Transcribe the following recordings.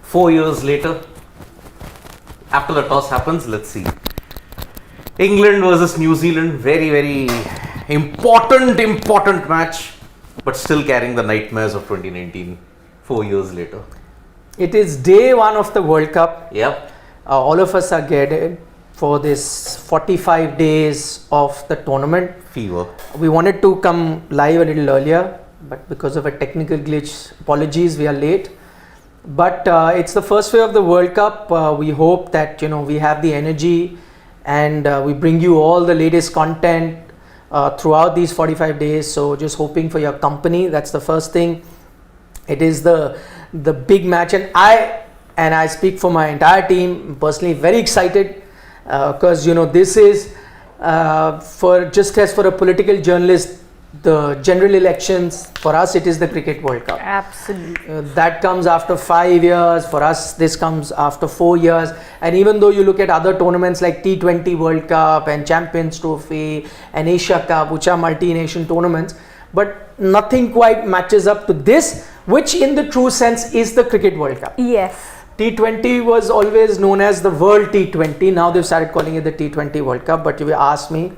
4 years later, after the toss happens, let's see. England versus New Zealand, very, very important match, but still carrying the nightmares of 2019, 4 years later. It is day one of the World Cup. Yep. All of us are geared for this 45 days of the tournament. Fever. We wanted to come live a little earlier, but because of a technical glitch, apologies, we are late. But it's the first day of the World Cup. We hope that we have the energy and we bring you all the latest content throughout these 45 days. So just hoping for your company. That's the first thing. It is the big match, and I speak for my entire team. Personally, very excited because this is just as for a political journalist, the general elections, for us it is the Cricket World Cup. Absolutely. That comes after 5 years. For us, this comes after 4 years. And even though you look at other tournaments like T20 World Cup and Champions Trophy and Asia Cup, which are multi-nation tournaments, but nothing quite matches up to this, which in the true sense is the Cricket World Cup. Yes. T20 was always known as the World T20. Now they've started calling it the T20 World Cup. But if you ask me,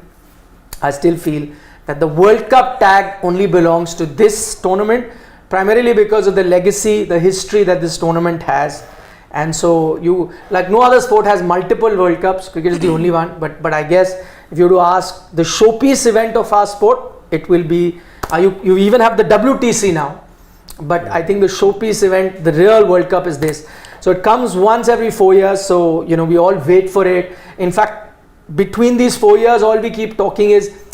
I still feel that the World Cup tag only belongs to this tournament, primarily because of the legacy, the history that this tournament has. And so like no other sport has multiple World Cups, cricket is the only one, but I guess if you were to ask the showpiece event of our sport, it will be, you even have the WTC now, but I think the showpiece event, the real World Cup is this. So it comes once every 4 years, so we all wait for it. In fact, between these 4 years, all we keep talking is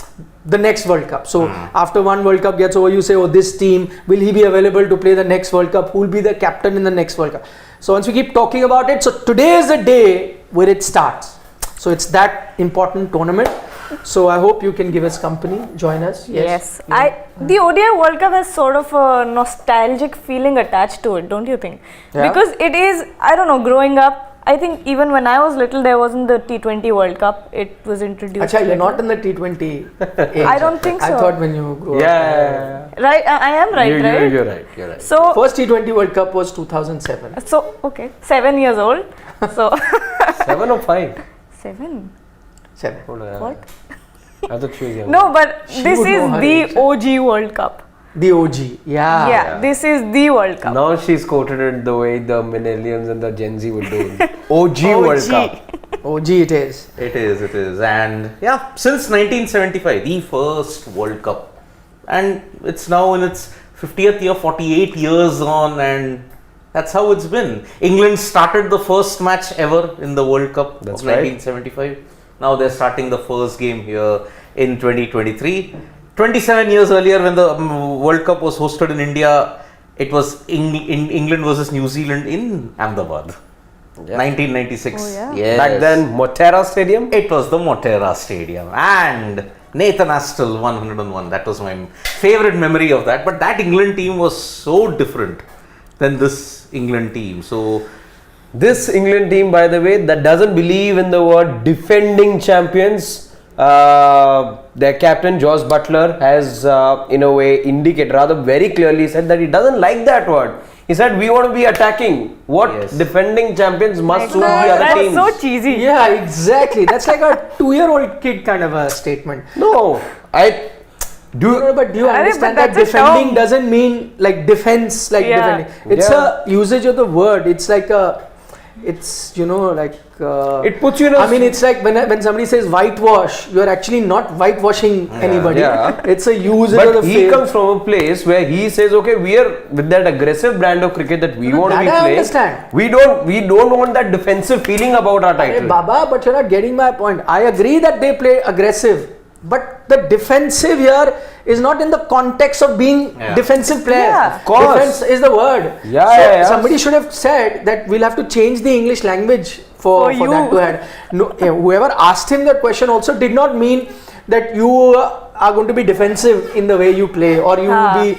the next World Cup. So after one World Cup gets over, you say, oh, this team, will he be available to play the next World Cup? Who will be the captain in the next World Cup? So once we keep talking about it, so today is the day where it starts. So it's that important tournament. So I hope you can give us company, join us. Yes. The ODI World Cup has sort of a nostalgic feeling attached to it, don't you think? Yeah. Because it is, I don't know, growing up, I think even when I was little, there wasn't the T20 World Cup. It was introduced. Achha, you're not in the T20 age. I don't think so. I thought when you grew up. Yeah. Right, I am right, right? You're right. You're right. So First T20 World Cup was 2007. So, okay, 7 years old. So 7 or 5? 7. 7. What? I thought she was young. No, but this would know is her the age. OG World Cup. The OG. Yeah. Yeah, this is the World Cup. Now she's quoted it the way the millennials and the Gen Z would do. OG World Cup. OG it is. It is. And yeah, since 1975, the first World Cup. And it's now in its 50th year, 48 years on, and that's how it's been. England started the first match ever in the World Cup That's of right. 1975. Now they're starting the first game here in 2023. 27 years earlier, when the World Cup was hosted in India, it was England versus New Zealand in Ahmedabad. Yeah. 1996. Oh, yeah. Yes. Back then, Motera Stadium. It was the Motera Stadium, and Nathan Astle 101. That was my favorite memory of that. But that England team was so different than this England team. So This England team, by the way, that doesn't believe in the word defending champions. Their captain, Jos Buttler, has in a way indicated, rather very clearly said that he doesn't like that word. He said, we want to be attacking. What Yes. defending champions must suit the other That's teams. so cheesy. Yeah, exactly. That's like a 2-year-old kid kind of a statement. No, No, but do you Arre, understand but that that's a defending term. doesn't mean like defense, like Yeah. defending. It's a usage of the word. It's like it puts you in a I mean, it's like when somebody says whitewash, you are actually not whitewashing anybody. Yeah. It's a usage of But the he phrase. comes from a place where he says, okay, we are with that aggressive brand of cricket that we No, want to be that I playing. understand. We don't want that defensive feeling about our Hey, title. Baba, but you're not getting my point. I agree that they play aggressive, but the defensive here is not in the context of being defensive players. Yeah. Of course. Defense is the word. Yeah. Somebody should have said that we'll have to change the English language for you. that to happen. No, whoever asked him that question also did not mean that you are going to be defensive in the way you play, or you will be,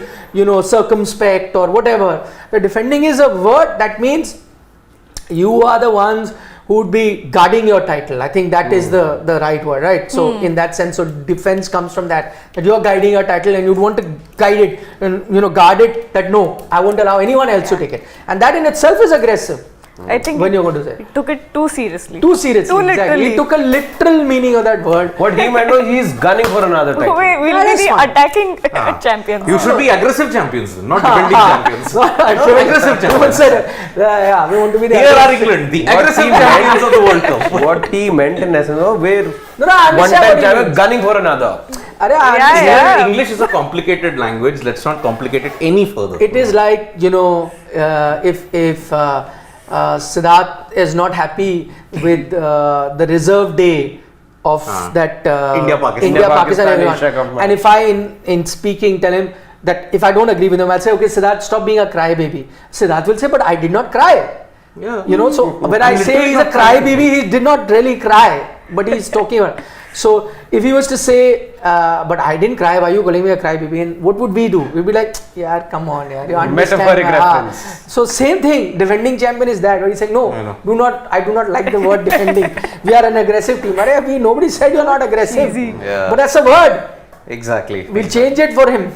circumspect or whatever. The defending is a word that means you are the ones who would be guarding your title. I think that is the right word, right? So in that sense, so defense comes from that you're guiding your title and you'd want to guide it and guard it, that no, I won't allow anyone else to take it, and that in itself is aggressive. I think When you're going to say he took it too seriously. too seriously, Too exactly. literally. He took a literal meaning of that word. What he meant was he's gunning for another title. We'll That be is the fine. attacking champions. You should be aggressive champions, not defending champions. Aggressive champions. Yeah, we want to be the Here are aggressive- England, the What aggressive he meant- champions of the World Cup. What he meant in essence, we're No, I understand one time what he champion means. gunning for another. I Yeah, understand. yeah. English is a complicated language. Let's not complicate it any further. It is like, if Siddharth is not happy with the reserve day of that India-Pakistan. India-Pakistan, everyone. Asia Cup match. And if I in speaking tell him that if I don't agree with him, I'll say, okay, Siddharth, stop being a crybaby. Siddharth will say, but I did not cry. Yeah. So when I say he's a crybaby, he did not really cry, but he's talking about. So if he was to say, but I didn't cry, why are you calling me a crybaby? And what would we do? We'd be like, yeah, come on, yeah, you understand. Metaphoric ah." reference. So same thing, defending champion is that. Where he's saying, no, I know. I do not like the word defending. We are an aggressive team. Nobody said you're not aggressive. Yeah. But that's a word. Exactly. We'll change it for him.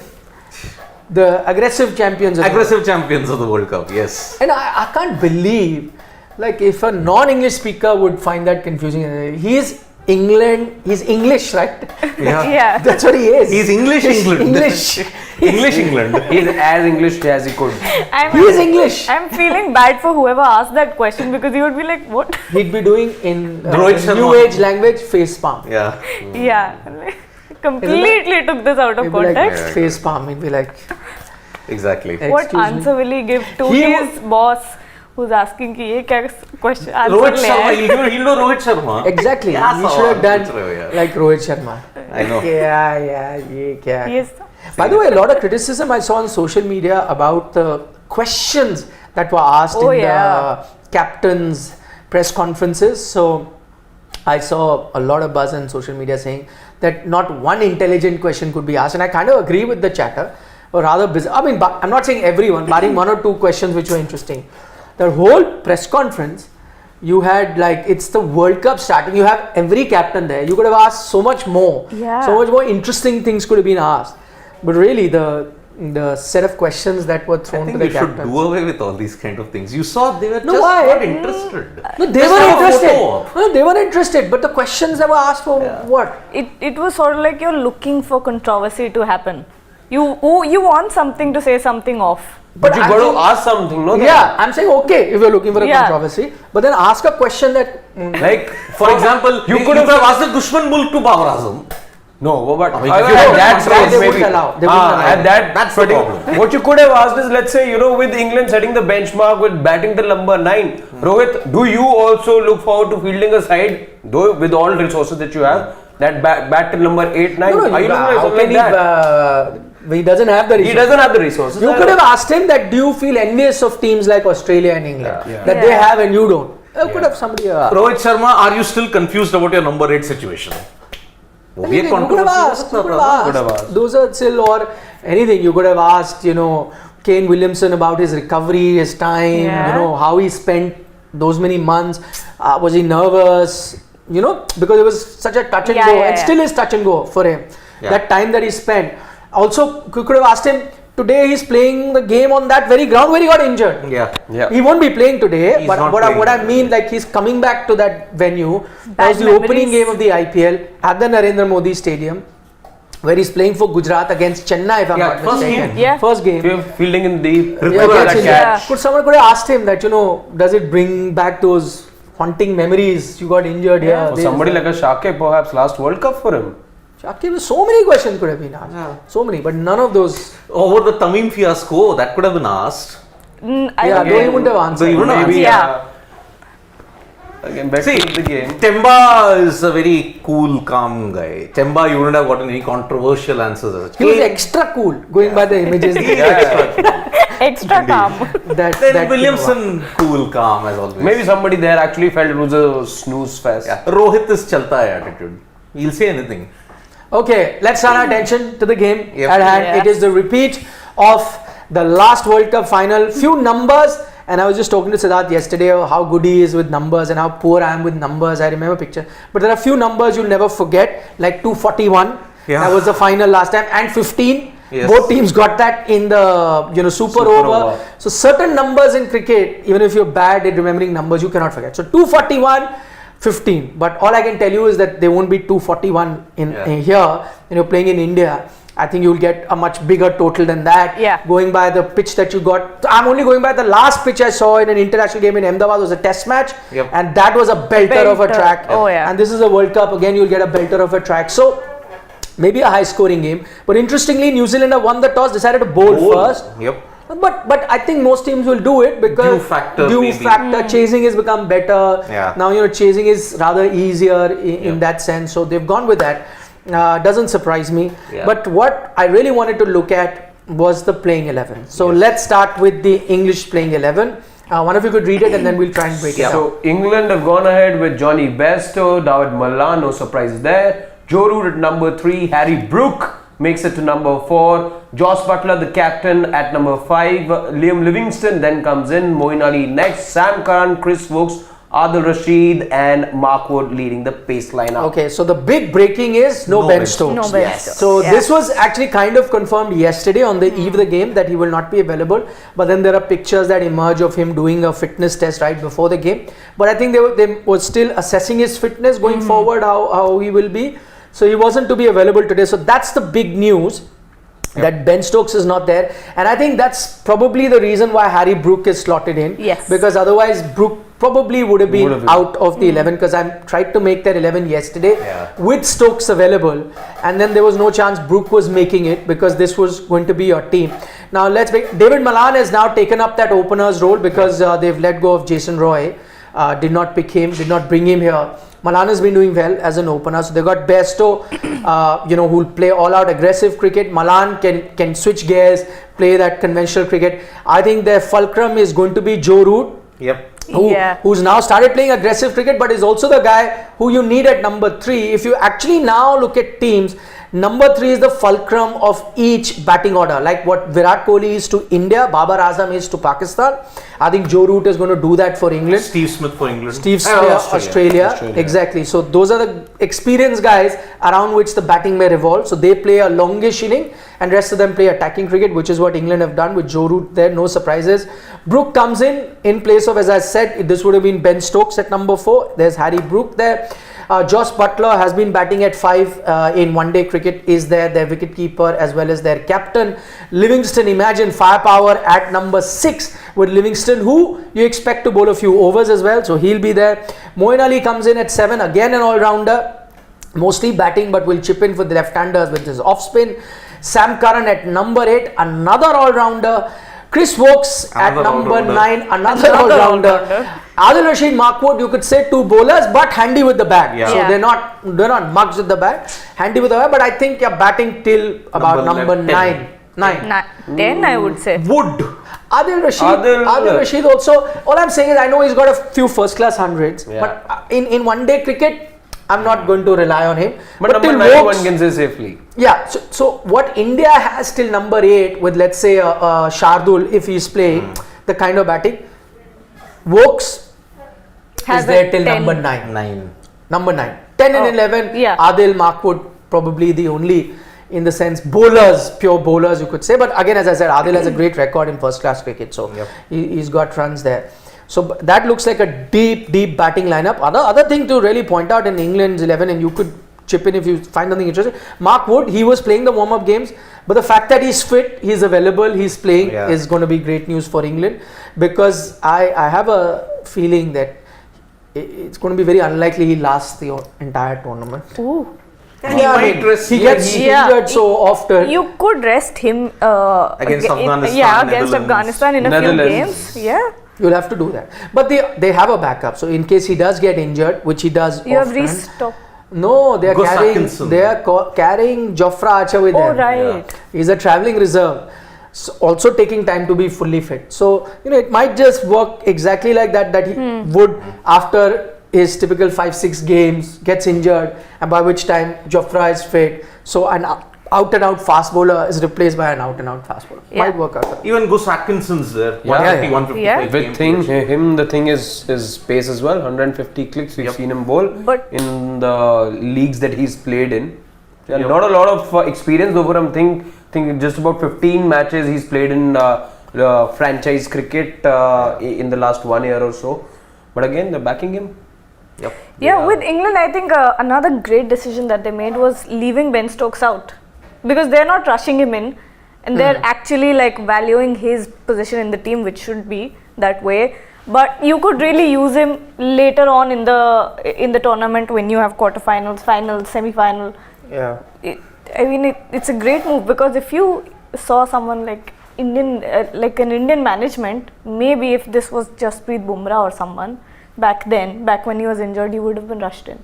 The aggressive champions. Of the world. Aggressive champions of the World Cup, yes. And I can't believe, like, if a non-English speaker would find that confusing. He's English, right? Yeah. That's what he is. He's English England. English. English England. He's as English as he could. He's English. I'm feeling bad for whoever asked that question because he would be like, what? He'd be doing in Rohit New Sharma. Age language face palm. Yeah. Yeah. Completely took this out of He'd be like context. face palm. He'd be like, Exactly. What excuse me. answer will he give to He his boss who's asking कि ये क्या question answer Rohit ले Sharma, आए? he'll know Rohit Sharma. Exactly. Yeah, He so should have done yeah. like Rohit Sharma. I know. Yeah, ye kya. Yes. By the way, a lot of criticism I saw on social media about the questions that were asked Oh, in yeah. the captain's press conferences. So I saw a lot of buzz on social media saying that not one intelligent question could be asked, and I kind of agree with the chatter, or rather, I mean, I'm not saying everyone, barring one or two questions which were interesting. The whole press conference, you had like, it's the World Cup starting, you have every captain there, you could have asked so much more, Yeah. so much more interesting things could have been asked, but really the set of questions that were I thrown think to the we should captains. do away with all these kind of things. You saw they were No, just why? not interested. No, they Just were a interested. photo. No, they were interested, but the questions that were asked were what? It was sort of like you're looking for controversy to happen. You want something to say something off. But you I'm got to saying- ask something, no? Yeah, I'm saying okay if you're looking for a Yeah. controversy, but then ask a question that Like, For example, you could have asked the Dushman Mulk to Babar Azam. No, but I mean, at if you that don't stage, want they maybe. wouldn't allow. They wouldn't allow. At that, That's the problem. What you could have asked is, let's say, with England setting the benchmark with batting till number 9, Rohit, do you also look forward to fielding a side, though with all resources that you have, that bat till number 8, 9? Are you looking at how something can like that? he doesn't have the He resources. doesn't have the resources. You could have asked him that, do you feel envious of teams like Australia and England that they Yeah. have and you don't? You could have somebody. Rohit Sharma, are you still confused about your number 8 situation? वो भी एक Anything, you could have controversy हो asked. सकता You could था ना? have Could have asked. asked. Those are still, or anything. You could have asked, Kane Williamson about his recovery, his time, Yeah. how he spent those many months. Was he nervous? Because it was such a touch and Yeah, go, yeah, and yeah. still is touch and go for him. Yeah. That time that he spent. Also, you could have asked him. Today he's playing the game on that very ground where he got injured. Yeah. He won't be playing today, He's but not what playing I today. mean, like he's coming back to that venue. That Bad was the memories. opening game of the IPL at the Narendra Modi Stadium, where he's playing for Gujarat against Chennai, if I'm Yeah, not first mistaken. game. Yeah. First game. If you're fielding in the Yeah, Ritu gets Raj injured. Yeah. Someone could have asked him that, does it bring back those haunting memories? You got injured here. Yeah. or somebody like a Shakib, perhaps last World Cup for him. Shakib, so many questions could have been asked. So many, but none of those. Over the Tamim fiasco, that could have been asked. Yeah, though he wouldn't have answered. Though he wouldn't have Maybe, Yeah. Again, back See, to the game. Temba is a very cool, calm guy. Temba, you wouldn't have gotten any controversial answers. as such. He was Kane- extra cool, going by the images. Extra calm. that Then Williamson, cool, calm as always. Maybe somebody there actually felt it was a snooze fest. Yeah. Rohit is chalta hai attitude. He'll say anything. Okay, let's turn our attention to the game Yep. at hand. Yeah. It is the repeat of the last World Cup final. Few numbers And I was just talking to Siddharth yesterday of how good he is with numbers and how poor I am with numbers. I remember picture. But there are a few numbers you'll never forget, like 241. Yeah. That was the final last time, and 15. Yes. Both teams got that in the super over. So certain numbers in cricket, even if you're bad at remembering numbers, you cannot forget. So 241, 15. But all I can tell you is that there won't be 241 in here when you're playing in India. I think you'll get a much bigger total than that. Yeah. Going by the pitch that you got. I'm only going by the last pitch I saw in an international game in Ahmedabad was a test match. Yep. And that was a belter of a track. Oh, yeah. And this is a World Cup. Again, you'll get a belter of a track. So maybe a high scoring game. But interestingly, New Zealand have won the toss, decided to bowl first. Yep. But I think most teams will do it because Due factor, chasing has become better. Yeah. Now chasing is rather easier in that sense. So they've gone with that. Doesn't surprise me. Yeah. But what I really wanted to look at was the playing 11. So let's start with the English playing 11. One of you could read it and then we'll try and break it down. So England have gone ahead with Johnny Bairstow, David Malan, no surprise there. Joe Root at number 3, Harry Brook makes it to number 4, Joss Butler the captain at number 5, Liam Livingston then comes in, Moeen Ali next, Sam Curran, Chris Wokes, Adil Rashid and Mark Wood leading the pace lineup. Okay, so the big breaking is no Ben Stokes. No Ben Stokes. So this was actually kind of confirmed yesterday on the eve of the game that he will not be available. But then there are pictures that emerge of him doing a fitness test right before the game. But I think they were still assessing his fitness going forward, how he will be. So he wasn't to be available today. So that's the big news. That Ben Stokes is not there, and I think that's probably the reason why Harry Brook is slotted in. Yes. Because otherwise Brook probably would have been out of the 11, because I tried to make that 11 yesterday with Stokes available, and then there was no chance Brook was making it because this was going to be your team. Now David Malan has now taken up that opener's role because they've let go of Jason Roy. Did not pick him, did not bring him here. Malan has been doing well as an opener. So they got Bairstow, who'll play all-out aggressive cricket. Malan can switch gears, play that conventional cricket. I think their fulcrum is going to be Joe Root. Yep. Who's now started playing aggressive cricket, but is also the guy who you need at number 3. If you actually now look at teams, number 3 is the fulcrum of each batting order. Like what Virat Kohli is to India, Babar Azam is to Pakistan. I think Joe Root is going to do that for England. Steve Smith for England. Steve Smith, Australia. Exactly. So those are the experienced guys around which the batting may revolve. So they play a longish inning and rest of them play attacking cricket, which is what England have done with Joe Root there. No surprises. Brook comes in place of, as I said, this would have been Ben Stokes at number 4. There's Harry Brook there. Joss Butler has been batting at 5 in one-day cricket, is there, their wicketkeeper as well as their captain. Livingston, imagine firepower at number 6 with Livingston, who you expect to bowl a few overs as well, so he'll be there. Moeen Ali comes in at 7, again an all-rounder, mostly batting but will chip in for the left-handers with his off-spin. Sam Curran at number 8, another all-rounder. Chris Wokes at number 9, another all-rounder. Adil Rashid, Mark Wood, you could say 2 bowlers, but handy with the bat. So they're not mugs with the bat, handy with the bat. But I think you're batting till about number 9. 10, I would say. Wood. Adil Rashid also. All I'm saying is I know he's got a few first-class hundreds, but in one-day cricket, I'm not going to rely on him. But number 9 one can say safely. Yeah, so what India has till number 8 with, let's say, Shardul, if he's playing the kind of batting, Wokes is there till number 9. Number 9. 10 and 11, Adil, Mark Wood, probably the only, in the sense, bowlers, pure bowlers you could say. But again, as I said, Adil has a great record in first-class cricket, so he's got runs there. So that looks like a deep batting lineup. Other thing to really point out in England's 11, and you could chip in if you find something interesting. Mark Wood, he was playing the warm-up games, but the fact that he's fit, he's available, he's playing is going to be great news for England, because I have a feeling that it's going to be very unlikely he lasts the entire tournament. Ooh. He gets injured so often. You could rest him against Afghanistan. Against Afghanistan in a few games. Yeah. You'll have to do that. But they have a backup. So in case he does get injured, which he does you often. have restocked. No, they are carrying Jofra Archer with them. Oh, right. He's a travelling reserve. So also taking time to be fully fit. So, it might just work exactly like that he would, after his typical 5-6 games, gets injured, and by which time Jofra is fit. So, and out and out fast bowler is replaced by an out and out fast bowler. Yeah. Might work out. Even Gus Atkinson's there. Yeah, 150, yeah. 155 With him, the thing is his pace as well. 150 clicks. We've Yep. seen him bowl But- in the leagues that he's played in. Yeah, not a lot of experience over. I'm think just about 15 matches he's played in franchise cricket in the last 1 year or so. But again, they're backing him. Yep. Yeah, with England, I think another great decision that they made was leaving Ben Stokes out, because they're not rushing him in, and they're actually like valuing his position in the team, which should be that way. But you could really use him later on in the tournament when you have quarterfinals, finals, semi-final. Yeah. It's a great move, because if you saw someone like like an Indian management, maybe if this was Jasprit Bumrah or someone back when he was injured, he would have been rushed in.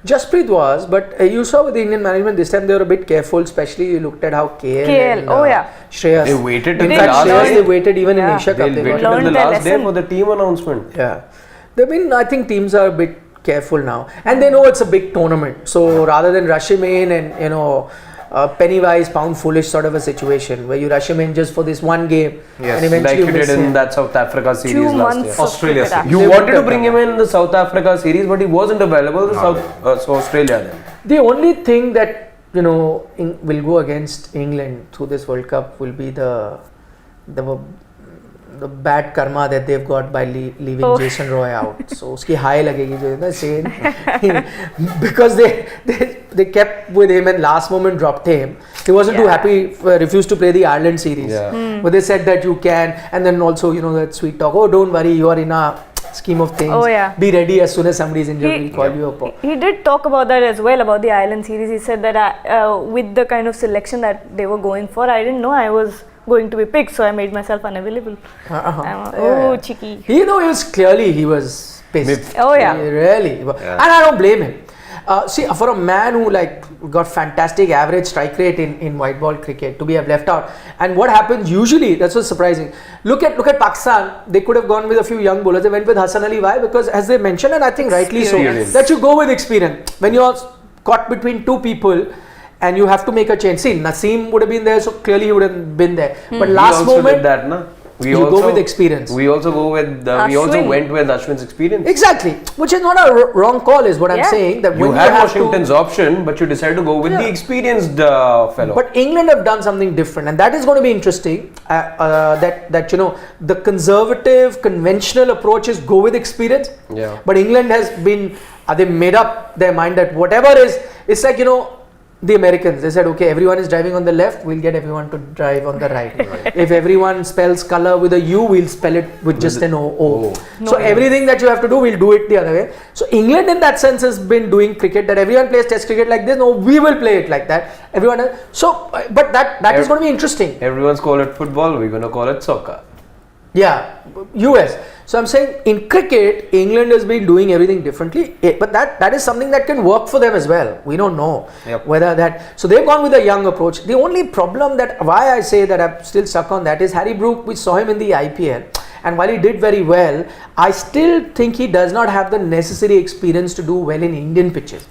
Jasprit was, but you saw with the Indian management this time they were a bit careful, especially you looked at how KL and, oh yeah. Shreyas. They waited In till the fact, last Shreyas, day. they waited even in Yeah. Asia Cup. They'll They wait got till the learned their last day lesson. for the team announcement. Yeah. I think teams are a bit careful now, and they know it's a big tournament. So rather than rush him in and penny wise, pound foolish sort of a situation where you rush him in just for this one game, Yes, and eventually Like you miss did in him. that South Africa series 2 last year. months of Australia cricket series. You They wanted wouldn't to have bring done him in the South Africa series, but he wasn't available. So Australia then. The only thing that will go against England through this World Cup will be the bad karma that they've got by leaving Jason Roy out. So uski high lagegi jo na saying because they kept with him and last moment dropped him. He wasn't too Yeah. happy, refused to play the Ireland series. Yeah. But they said that you can, and then also that sweet talk. Oh, don't worry, you are in a scheme of things. Oh, yeah. Be ready as soon as somebody is injured. He- We'll call you up. He did talk about that as well, about the Ireland series. He said that with the kind of selection that they were going for, I didn't know I was going to be picked, so I made myself unavailable. Yeah. Cheeky. He was pissed. Miffed. Oh, yeah. He really. And I don't blame him. See, for a man who got fantastic average strike rate in white ball cricket to be left out, and what happens usually, that's what's surprising. Look at Pakistan. They could have gone with a few young bowlers. They went with Hassan Ali. Why? Because as they mentioned, and I think rightly so, Experience. that you go with experience. When you're caught between two people and you have to make a change. See, Naseem would have been there, so clearly he would have been there. But We last also moment, did that, na? you go with experience. We also go with. We also Ashwin. went with Ashwin's experience. Exactly, which is not a wrong call, is what I'm Yeah. saying. That You when had have Washington's option, but you decided to go with Yeah. the experienced fellow. But England have done something different, and that is going to be interesting. That the conservative, conventional approach is go with experience. Yeah. But England has been. They made up their mind that whatever is, it's like the Americans. They said, okay, everyone is driving on the left, we'll get everyone to drive on the right. If everyone spells color with a U, we'll spell it with just an O. So everything that you have to do, we'll do it the other way. So England in that sense has been doing cricket, that everyone plays test cricket like this. No, we will play it like that. Everyone else. So, but that is going to be interesting. Everyone's call it football. We're gonna call it soccer. Yeah, US. So I'm saying in cricket, England has been doing everything differently, but that is something that can work for them as well. We don't know whether that. So they've gone with a young approach. The only problem why I say that I'm still stuck on that is Harry Brook. We saw him in the IPL, and while he did very well, I still think he does not have the necessary experience to do well in Indian pitches.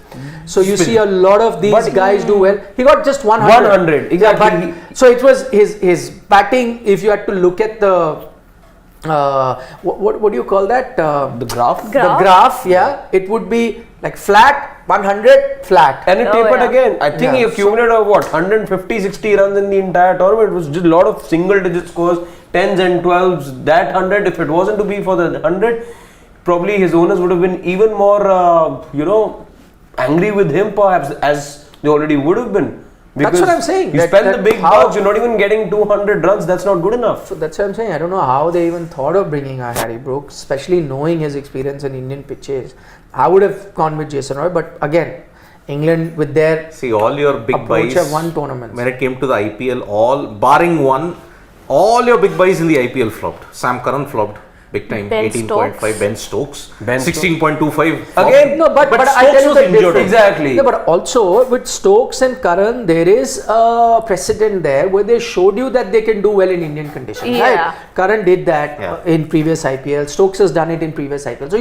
So you see a lot of these guys do well. He got just 100. 100, exactly. Yeah, but, so it was his batting. If you had to look at the what do you call that? The graph. The graph, yeah, it would be like flat, 100, flat. And it Oh, tapered yeah. again. I think he Yeah. accumulated 150, 60 runs in the entire tournament. It was just a lot of single digit scores, 10s and 12s. That 100, if it wasn't to be for the 100, probably his owners would have been even more, angry with him perhaps, as they already would have been. That's what I'm saying. You That- spend that the big how- bucks, you're not even getting 200 runs. That's not good enough. So that's what I'm saying. I don't know how they even thought of bringing Harry Brook, especially knowing his experience in Indian pitches. I would have gone with Jason Roy, but again, England with their See, all your big approach buys have won tournaments. when it came to the IPL, all barring one, all your big buys in the IPL flopped. Sam Curran flopped big time, Ben 18.5. Stokes. Ben Stokes, Ben 16.25. Again, No, but I Stokes tell you was the injured. difference. Exactly. No, but also with Stokes and Curran, there is a precedent there where they showed you that they can do well in Indian conditions. Yeah. Right? Curran did that Yeah. in previous IPL. Stokes has done it in previous IPL. So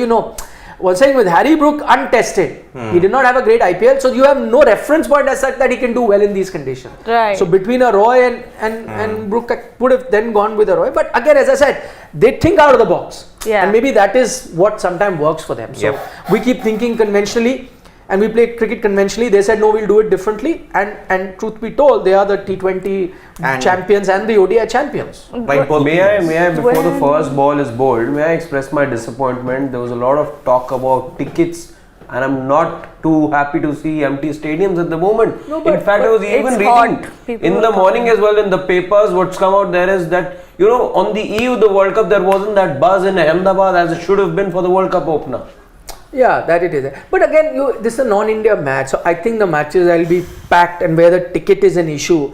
was saying with Harry Brook untested, he did not have a great IPL, so you have no reference point as such that he can do well in these conditions. Right. So between a Roy and Brook, I would have then gone with a Roy. But again, as I said, they think out of the box. Yeah. And maybe that is what sometimes works for them. So we keep thinking conventionally, and we play cricket conventionally. They said no, we'll do it differently. And truth be told, they are the T20 champions and the ODI champions. May I before the first ball is bowled, may I express my disappointment? There was a lot of talk about tickets, and I'm not too happy to see empty stadiums at the moment. No, but- in fact, I was even it's reading hot. People in will the come. morning as well in the papers. What's come out there is that, you know, on the eve of the World Cup, there wasn't that buzz in Ahmedabad as it should have been for the World Cup opener. Yeah, that it is. But again, this is a non-India match, so I think the matches will be packed, and where the ticket is an issue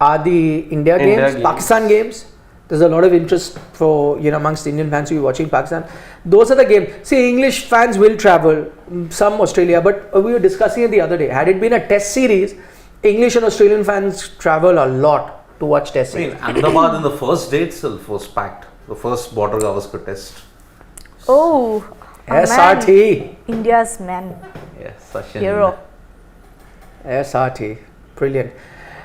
are the India games, Pakistan games. There's a lot of interest for amongst Indian fans who are watching Pakistan. Those are the games. See, English fans will travel, some Australia, but we were discussing it the other day. Had it been a Test series, English and Australian fans travel a lot to watch Test series. Ahmedabad in the first day itself was packed. The first border Gavaskar test. Oh, SRT. India's man. Yes, such Hero. SRT. Brilliant.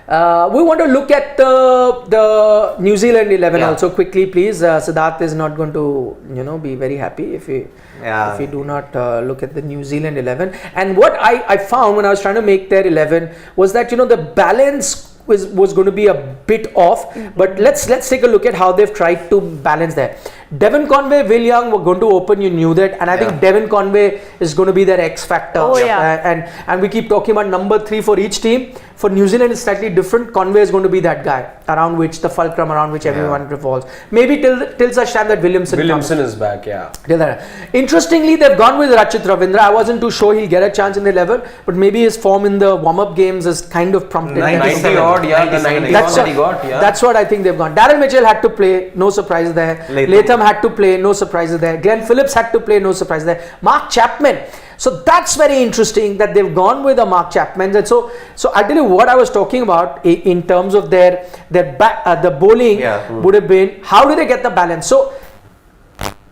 We want to look at the New Zealand 11 also quickly, please. Siddharth is not going to be very happy if we do not look at the New Zealand 11. And what I found when I was trying to make their 11 was that the balance was going to be a bit off. But let's take a look at how they've tried to balance that. Devon Conway, Will Young were going to open, you knew that, and I think Devon Conway is going to be their X factor. Oh, yeah. And we keep talking about number 3 for each team. For New Zealand, it's slightly different. Conway is going to be that guy around which the fulcrum, around which everyone revolves. Maybe till such time that Williamson is back, yeah. Till that. Interestingly, they've gone with Rachit Ravindra. I wasn't too sure he'll get a chance in the 11, but maybe his form in the warm-up games is kind of prompted. 90 odd, yeah, the 90 That's that he got, yeah. That's what I think they've gone. Darryl Mitchell had to play, no surprise there. Latham had to play, no surprises there. Glenn Phillips had to play, no surprise there. Mark Chapman. So that's very interesting that they've gone with a Mark Chapman. And so I'll tell you what I was talking about in terms of the bowling would have been, how do they get the balance? So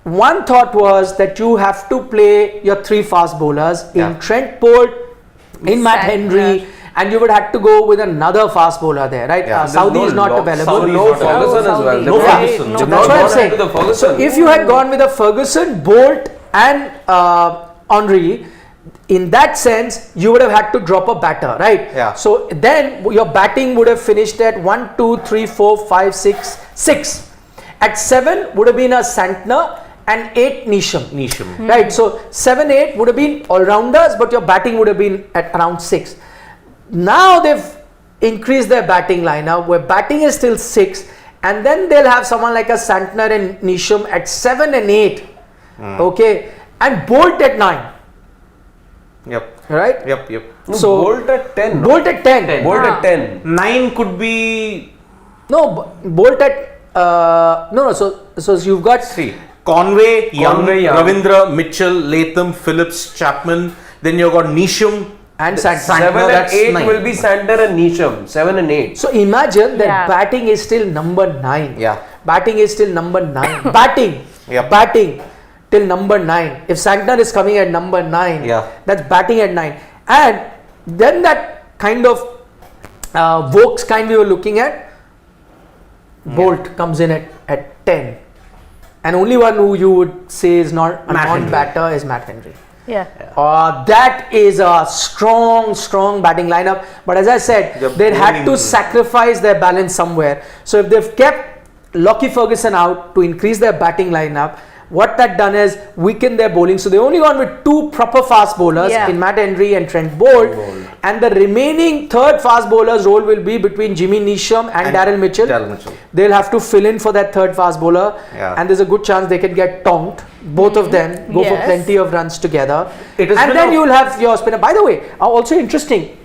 one thought was that you have to play your 3 fast bowlers in Trent Bolt, in Matt Henry, and you would have to go with another fast bowler there, right? Saudi is not available. Ferguson as well. No Ferguson. That's what I'm saying. So if you had gone with a Ferguson, Bolt and Henry, in that sense, you would have had to drop a batter, right? Yeah. So then your batting would have finished at 1, 2, 3, 4, 5, 6. At 7 would have been a Santner and 8 Neesham. Right. So 7, 8 would have been all-rounders, but your batting would have been at around 6. Now they've increased their batting lineup where batting is still 6, and then they'll have someone like a Santner and Neesham at 7 and 8. Okay. And Bolt at 9. Yep. Right? Yep. So Bolt at 10. Bolt at 10. Bolt at 10. 9 could be. No, Bolt at no. So you've got Conway, Young, Ravindra, Mitchell, Latham, Phillips, Chapman. Then you've got Neesham and Santner. 7 and 8 will be Santner and Neesham. 7 and 8. So imagine that batting is still number 9. Yeah. Batting is still number 9. Batting till number 9. If Santner is coming at number 9, that's batting at 9. And then that kind of Vokes kind we were looking at, Bolt comes in at 10. And only one who you would say is not a non-batter is Matt Henry. Yeah. That is a strong batting lineup. But as I said, they had to sacrifice their balance somewhere. So if they've kept Lockie Ferguson out to increase their batting lineup, what that done is weakened their bowling. So they only gone with 2 proper fast bowlers in Matt Henry and Trent Bolt. And the remaining 3rd fast bowler's role will be between Jimmy Neesham and Darryl Mitchell. They'll have to fill in for that 3rd fast bowler. And there's a good chance they can get tonked. Both of them go for plenty of runs together. And then you'll have your spinner. By the way, also interesting,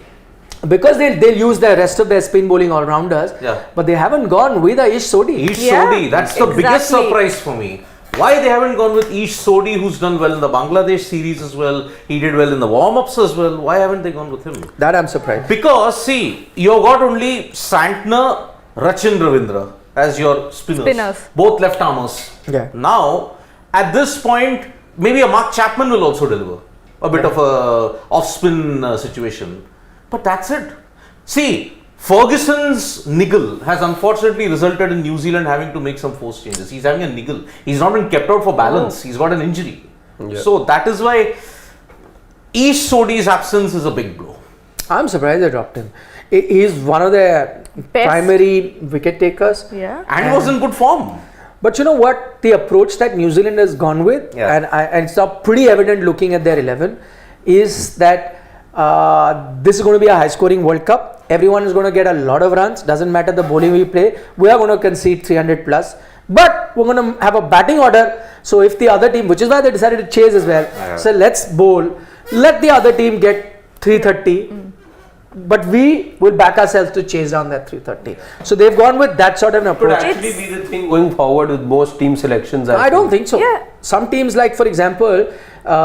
because they'll use the rest of their spin bowling all-rounders, but they haven't gone with Ish Sodhi. Sodhi, that's the biggest surprise for me. Why they haven't gone with Ish Sodhi, who's done well in the Bangladesh series as well. He did well in the warm-ups as well. Why haven't they gone with him? That I'm surprised. Because see, you've got only Santner, Rachin Ravindra as your spinners. Both left armers. Yeah. Now, at this point, maybe a Mark Chapman will also deliver a bit of a off-spin situation, but that's it. See, Ferguson's niggle has unfortunately resulted in New Zealand having to make some force changes. He's having a niggle. He's not been kept out for balance. He's got an injury. So that is why Ish Sodhi's absence is a big blow. I'm surprised they dropped him. He's one of their primary wicket takers. Yeah. And he was in good form. But you know what? The approach that New Zealand has gone with, and it's now pretty evident looking at their 11, is that this is going to be a high-scoring World Cup. Everyone is going to get a lot of runs. Doesn't matter the bowling we play. We are going to concede 300 plus. But we're going to have a batting order. So if the other team, which is why they decided to chase as well. So let's bowl. Let the other team get 330. But we will back ourselves to chase down that 330. So they've gone with that sort of an Could approach. actually be the thing going forward with most team selections. I don't think so. Yeah. Some teams, like for example,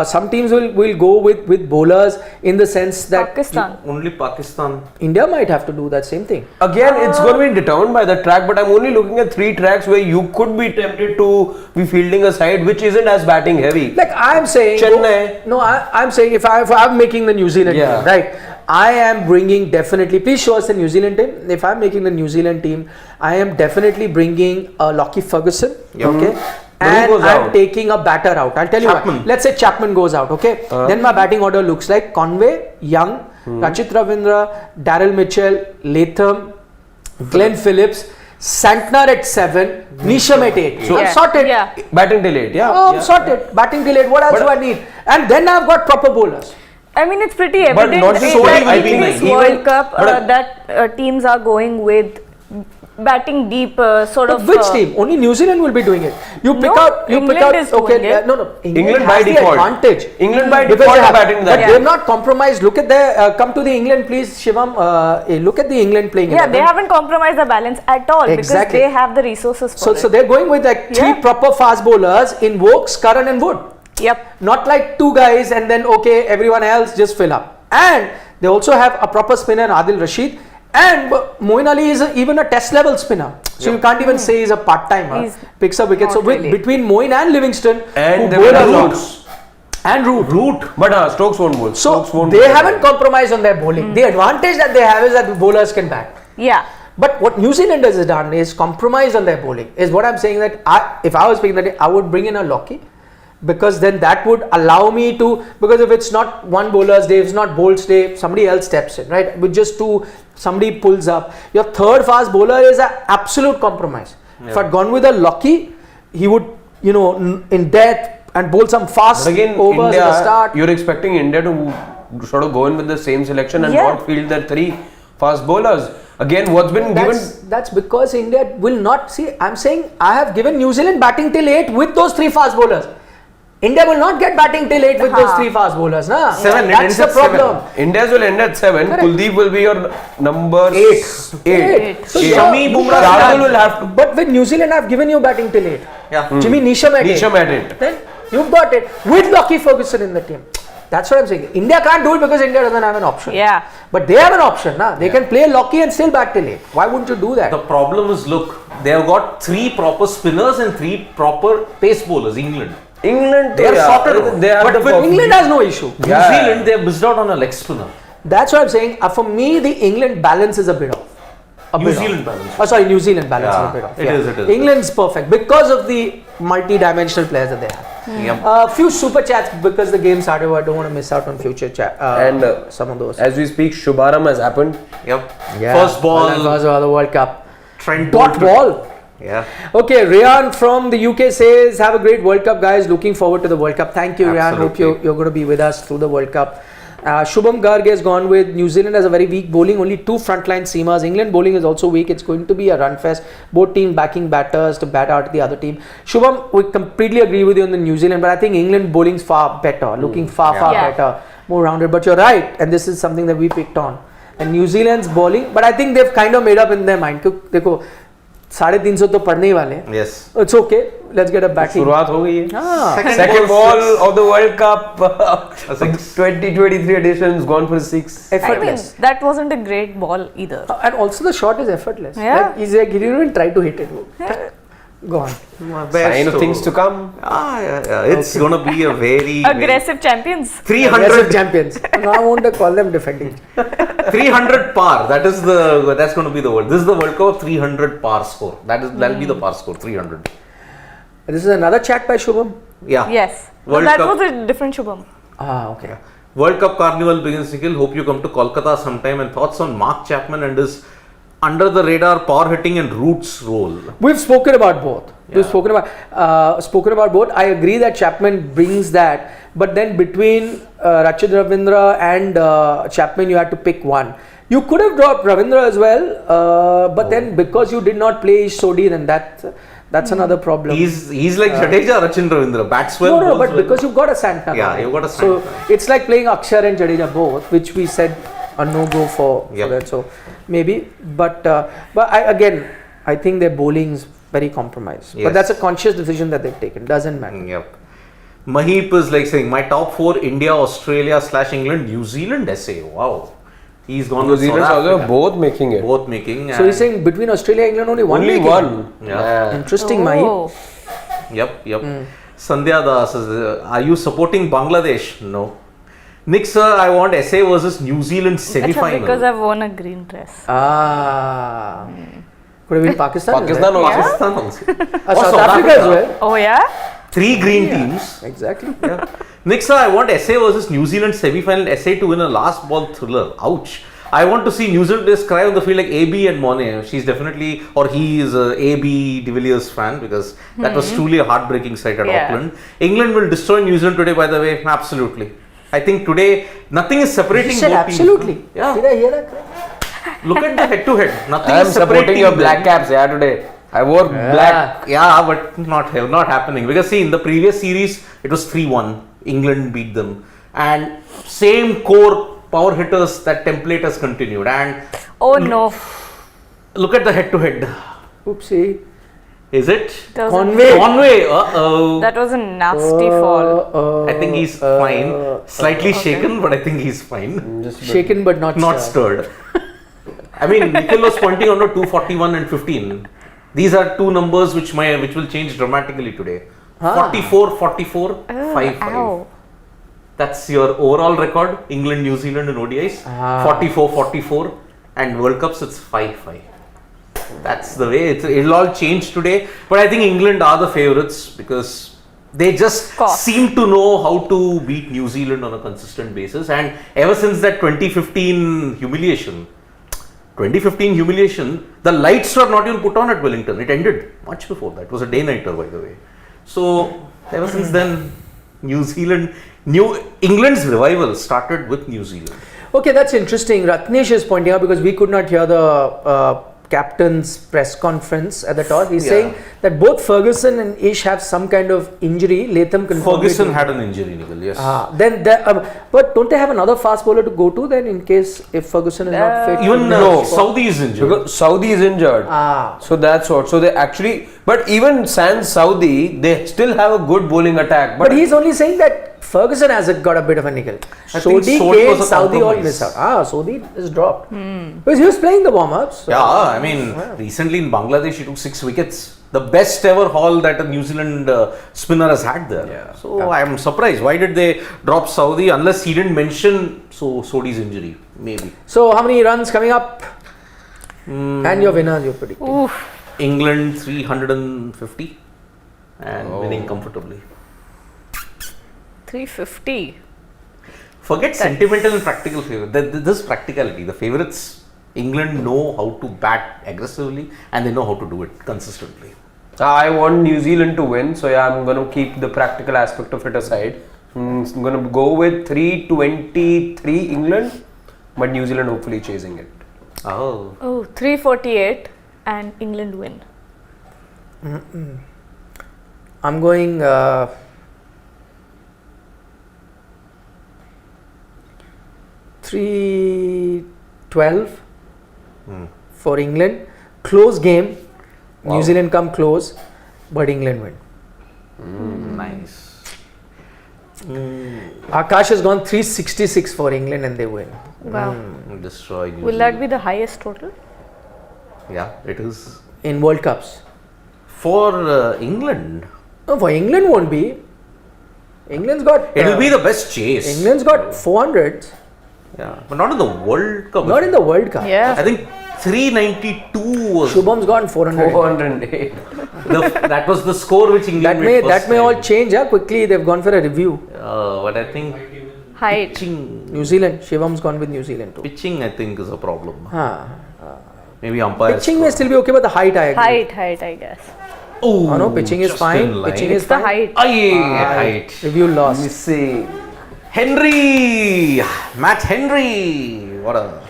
some teams will go with bowlers in the sense that Pakistan. Only Pakistan. India might have to do that same thing. Again, it's going to be determined by the track, but I'm only looking at 3 tracks where you could be tempted to be fielding a side which isn't as batting heavy. Like I'm saying, Chennai. I'm saying if I'm making the New Zealand team, right? I am bringing definitely. Please show us the New Zealand team. If I'm making the New Zealand team, I am definitely bringing Lockie Ferguson. Okay. And I'm taking a batter out. I'll tell you what. Let's say Chapman goes out. Okay. Then my batting order looks like Conway, Young, Rachit Ravindra, Daryl Mitchell, Latham, Glenn Phillips, Santner at 7, Neesham at 8. So I'm sorted. Yeah. Batting till 8. I'm sorted. Batting till 8. What else do I need? And then I've got proper bowlers. I mean, it's pretty evident not just that I in think this even- World Cup that teams are going with batting deep, sort of. Which team? Only New Zealand will be doing it. You pick out. England is Okay, doing it. no. England by has the default. advantage. England by Because default they are have- batting But that. they've not compromised. Look at their. Come to the England, please, Shivam. Look at the England playing. Yeah, 11. they haven't compromised the balance at all Exactly. because they have the resources for it. So they're going with like 3 proper fast bowlers in Vokes, Curran, and Wood. Yep. Not like 2 guys and then okay, everyone else just fill up. And they also have a proper spinner, Adil Rashid. And Moeen Ali is even a test level spinner. So you can't even say he's a part timer. He's Picks up wickets. So not really. between Moeen and Livingston, And who they bowl will a have lot. Stokes. And Root. But Stokes won't bowl. So Stokes won't they bowl. haven't compromised on their bowling. The advantage that they have is that the bowlers can bat. Yeah. But what New Zealanders has done is compromised on their bowling. Is what I'm saying that if I was picking that, I would bring in a Lockie. Because then that would allow me to, because if it's not one bowler's day, if it's not Bolt's day, somebody else steps in, right? With just 2, somebody pulls up. Your third fast bowler is an absolute compromise. If I'd gone with a Lockie, he would, in death and bowl some fast But again, overs India, at the start. you're expecting India to sort of go in with the same selection and not field their 3 fast bowlers. Again, what's been given? That's because India will not see. I'm saying I have given New Zealand batting till 8 with those 3 fast bowlers. India will not get batting till 8 with those 3 fast bowlers. Nah? 7, That's the problem. India's will end at 7. Correct. Kuldeep will be your number 8. So Shami, Bumrah, Rahul will have to. But with New Zealand, I've given you batting till 8. Yeah. Jimmy Neesham at 8. Neesham at 8. Then you've got it with Lockie Ferguson in the team. That's what I'm saying. India can't do it because India doesn't have an option. Yeah. But they have an option. Nah? They can play Lockie and still bat till 8. Why wouldn't you do that? The problem is, look, they have got 3 proper spinners and 3 proper pace bowlers, England. England, They are sorted. They have But the with England has no issue. New Zealand, they have missed out on a leg spinner. That's what I'm saying. For me, the England balance is a bit off. New Zealand balance. Oh, sorry, New Zealand balance is a bit off. It is. England's perfect because of the multi-dimensional players that they have. Few super chats because the game started. I don't want to miss out on future chat. And some of those. As we speak, Shubharam has happened. Yep. Yeah. First ball. First ball of the World Cup. Trent Dot ball. Yeah. Okay, Rayan from the UK says, have a great World Cup, guys. Looking forward to the World Cup. Thank you, Rayan. Hope you're going to be with us through the World Cup. Shubham Garg has gone with New Zealand has a very weak bowling, only 2 frontline seamers. England bowling is also weak. It's going to be a run fest. Both teams backing batters to bat out the other team. Shubham, we completely agree with you on the New Zealand, but I think England bowling's far better, looking far better, more rounded. But you're right, and this is something that we picked on. And New Zealand's bowling, but I think they've kind of made up in their mind. Dekho, 350 तो पढ़ने ही वाले हैं. Yes. It's okay. Let's get a batting. शुरुआत हो गई है. Second ball of the World Cup 2023 edition has gone for 6. Effortless. I mean, that wasn't a great ball either. And also the shot is effortless. Yeah. Like, he's like, he didn't even try to hit it. Go on. Sign of things to come. It's going to be a very Aggressive champions. 300 champions. No, I won't call them defending. 300 par. That's going to be the word. This is the World Cup 300 par score. That'll be the par score 300. This is another chat by Shubham. Yeah. Yes. World But that Cup. was a different Shubham. Okay. World Cup Carnival begins, Nikhil. Hope you come to Kolkata sometime. And thoughts on Mark Chapman and his under the radar power hitting and roots role. We've spoken about both. Yeah. We've spoken about both. I agree that Chapman brings that, but then between Rachid Ravindra and Chapman, you had to pick one. You could have dropped Ravindra as well, but then because you did not play Sodhi, then that's another problem. He's like Jadeja, Rachin Ravindra. Bats well. No, bowls but well. because you've got a Santana. Yeah, you've got a So Santana. it's like playing Akshar and Jadeja both, which we said a no-go for Yep. that. So maybe, but I think their bowling's very compromised. Yes. But that's a conscious decision that they've taken. Doesn't matter. Yep. Maheep is like saying my top 4: India, Australia / England, New Zealand, SA. Wow. He's gone New with Zealand South also Africa. both making it. Both making. So he's saying between Australia and England only one. Only making. one. Yeah. Interesting, Mahi. Oh. Yep. Sandhya Das is, are you supporting Bangladesh? No. Nick sir, I want SA versus New Zealand That's semi-final. because I've worn a green dress. Could have been Pakistan. Pakistan right? also. Pakistan also. South Africa as well. Oh yeah? 3 green teams. Exactly. Yeah. Nick sir, I want SA versus New Zealand semi-final. SA to win a last ball thriller. Ouch. I want to see New Zealand cry on the field like AB and Monet. She's definitely, or he is a AB de Villiers fan because that was truly a heartbreaking sight at Auckland. England will destroy New Zealand today, by the way. Absolutely. I think today nothing is separating He said both absolutely. teams. Yeah. Did I hear that correct? Look at the head-to-head. Nothing I am is supporting separating your them. black caps today. I wore black. Yeah, but not happening because see in the previous series it was 3-1. England beat them and same core power hitters, that template has continued and Oh no. look at the head-to-head. Oopsie. Is it? That was a- Conway. Uh-oh. That was a nasty fall. I think he's fine. Slightly shaken, but I think he's fine. Just Shaken but not Stirred. I mean, Nikhil was pointing on the 241 and 15. These are two numbers which will change dramatically today. 44, 44, 5, 5. Ow. That's your overall record. England, New Zealand and ODIs. 44, 44 and World Cups it's 5, 5. That's the way it'll all change today. But I think England are the favourites because they just Course. seem to know how to beat New Zealand on a consistent basis. And ever since that 2015 humiliation, the lights were not even put on at Wellington. It ended much before that. It was a day-nighter, by the way. So ever since then, England's revival started with New Zealand. Okay, that's interesting. Ratnesh is pointing out because we could not hear the captain's press conference at the top. He's saying that both Ferguson and Ish have some kind of injury. Latham confirmed. Ferguson had an injury, Nikhil, yes. But don't they have another fast bowler to go to then in case if Ferguson is not fit? Even No. Saudi is injured. because Saudi is injured. So that's what. So they actually, but even sans Saudi, they still have a good bowling attack. But he's only saying that Ferguson has got a bit of a nickel. I think Sodhi, Sodhi was Kane, a Saudi all compromise. miss out. Sodhi is dropped. Because he was playing the warm-ups. Yeah, I mean, recently in Bangladesh, he took 6 wickets. The best ever haul that a New Zealand spinner has had there. Yeah. So I'm surprised. Why did they drop Saudi unless he didn't mention Sodhi's injury? Maybe. So how many runs coming up? And your winners, you're predicting. Oof. England 350 and winning comfortably. 350. Forget sentimental and practical favor. This practicality. The favourites, England know how to bat aggressively and they know how to do it consistently. I want New Zealand to win, so yeah, I'm going to keep the practical aspect of it aside. I'm going to go with 323 England, but New Zealand hopefully chasing it. Oh. Oh, 348 and England win. I'm going 312 for England. Close game. New Zealand come close, but England win. Nice. Akash has gone 366 for England and they win. Wow. Destroy New Will that Zealand. be the highest total? Yeah, it is. In World Cups. For England, No, for England won't be. England's got. it will be the best chase. England's got 400s. Yeah, but not in the World Cup. Not in the World Cup. Yeah. I think 392 was. Shubham's gone 400. 408. That was the score which England made That first may all time. change. Quickly they've gone for a review. But I think Height. pitching, New Zealand. Shivan's gone with New Zealand too. pitching, I think is a problem. Huh. Maybe umpires. Pitching may still be okay, but the height I agree. Height, I guess. Oh, No, pitching is just fine. in line. Pitching It's is the fine. height. Height. Review lost. Missing. Henry, Matt Henry. What a.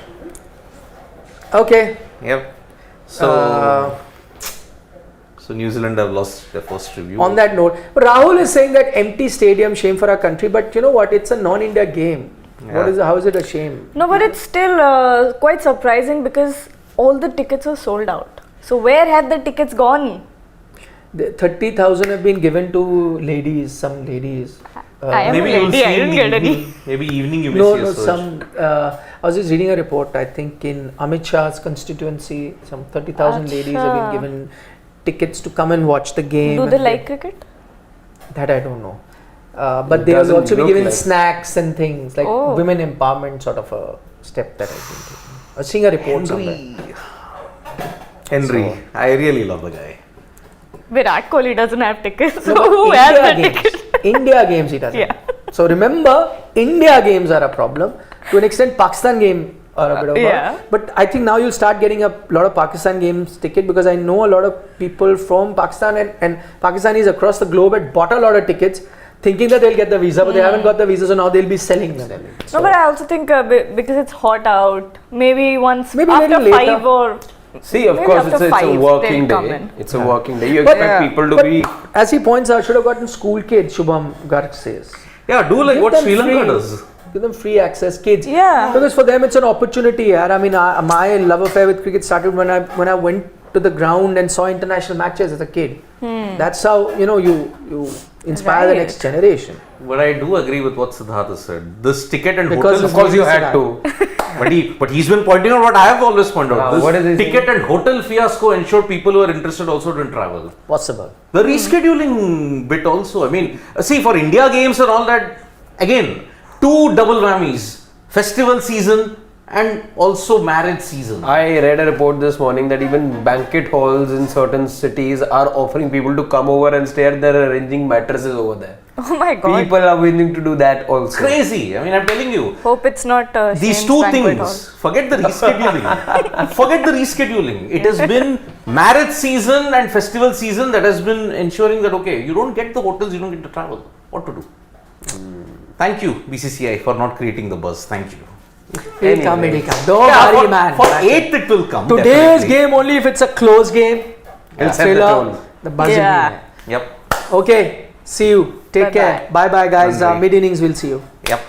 Okay. Yep. So. So New Zealand have lost their first review. On that note, but Rahul is saying that empty stadium, shame for our country. But you know what? It's a non-India game. Yeah. How is it a shame? No, but it's still quite surprising because all the tickets were sold out. So where had the tickets gone? The 30,000 have been given to ladies, some ladies. I am maybe a you'll lady, see I in didn't the get any. evening. Maybe evening you may No, see a no, surge. some. I was just reading a report. I think in Amit Shah's constituency, some 30,000 ladies have been Acha. given tickets to come and watch the game. Do they and like cricket? That I don't know. But It they will doesn't also be look given like- snacks and things like Oh. women empowerment sort of a step that I've been taking. I was seeing a report somewhere. Henry. I really love the guy. Virat Kohli doesn't have tickets. No, So but who has the India games. ticket? India games he doesn't. Yeah. So remember, India games are a problem. To an extent, Pakistan game are a bit of a Yeah. But I think now you'll start getting a lot of Pakistan games ticket because I know a lot of people from Pakistan and Pakistanis across the globe had bought a lot of tickets thinking that they'll get the visa, but they haven't got the visa, so now they'll be selling them. No, but I also think because it's hot out, maybe Maybe after little later. 5 or See, of maybe course, after it's a 5 working they'll come day. in. It's a working day. You But- expect Yeah. people to But be. as he points out, should have gotten school kids, Shubham Garg says. Yeah, do like Give what them Sri Lanka free- does. Give them free access, kids. Yeah. Because for them it's an opportunity. yaar. I mean, my love affair with cricket started when I went to the ground and saw international matches as a kid. That's how you inspire the Right. next generation. But I do agree with what Siddharth said. This ticket and Because hotel. Of course, you had to. But he's been pointing out what I have always pointed out. Wow, what is This he ticket and hotel fiasco ensured people who are interested also didn't travel. Possible. The rescheduling bit also. I mean, see, for India games and all that, again, 2 double whammies. Festival season and also marriage season. I read a report this morning that even banquet halls in certain cities are offering people to come over and stay at their arranging mattresses over there. Oh my god. People are willing to do that also. Crazy. I mean, I'm telling you. Hope it's not These Shane's two banquet hall. things, forget the rescheduling. Forget the rescheduling. It has been marriage season and festival season that has been ensuring that, okay, you don't get the hotels, you don't get to travel. What to do? Thank you, BCCI, for not creating the buzz. Thank you. It'll come, it'll come. Don't Yeah, worry, for, man. For 8th, it will come. Today's definitely. game only if it's a close game. It'll set the Thriller, tone. the buzz will be Yeah. there. Yep. Okay. See you. Take Bye-bye. care. Bye bye, guys. Bye-bye. Mid innings, we'll see you. Yep.